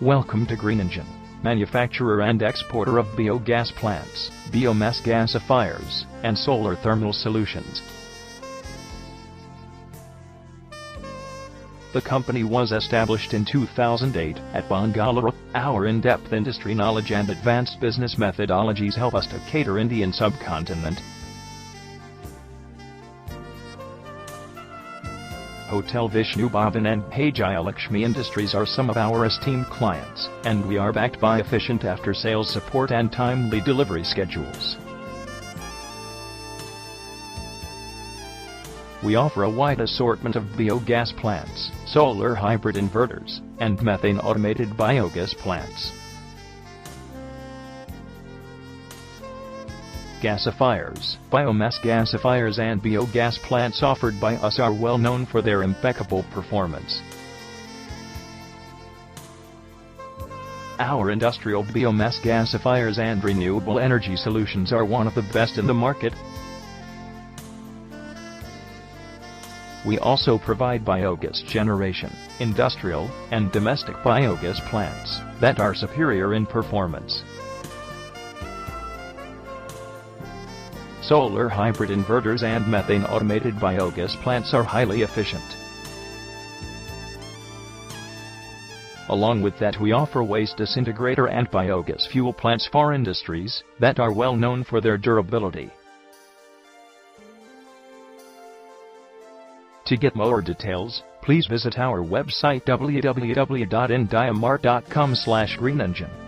Welcome to Green Engine, manufacturer and exporter of biogas plants, biomass gasifiers, and solar thermal solutions. The company was established in 2008 at Bengaluru. Our in-depth industry knowledge and advanced business methodologies help us to cater Indian subcontinent. Hotel Vishnu Bhavan and Hajaya Lakshmi Industries are some of our esteemed clients, and we are backed by efficient after-sales support and timely delivery schedules. We offer a wide assortment of biogas plants, solar hybrid inverters, and methane automated biogas plants. Gasifiers, biomass gasifiers and biogas plants offered by us are well known for their impeccable performance. Our industrial biomass gasifiers and renewable energy solutions are one of the best in the market. We also provide biogas generation, industrial, and domestic biogas plants that are superior in performance. Solar hybrid inverters and methane automated biogas plants are highly efficient. Along with that, we offer waste disintegrator and biogas fuel plants for industries that are well known for their durability. To get more details, please visit our website www.indiamart.com/greenengine.